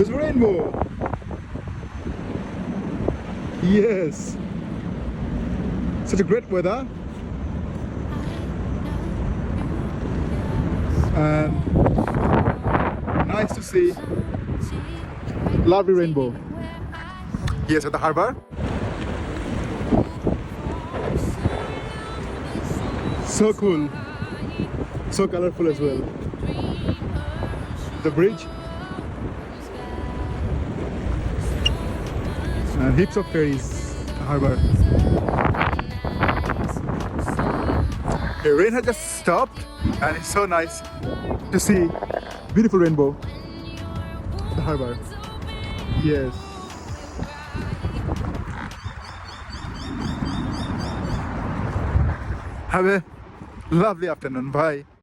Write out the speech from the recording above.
There's a rainbow. Yes. Such a great weather. And nice to see. Lovely rainbow. Yes, at the harbor. So cool. So colorful as well. The bridge. And heaps of ferries. The harbor. The rain has just stopped and it's so nice to see beautiful rainbow. The harbor. Yes. Have a lovely afternoon. Bye.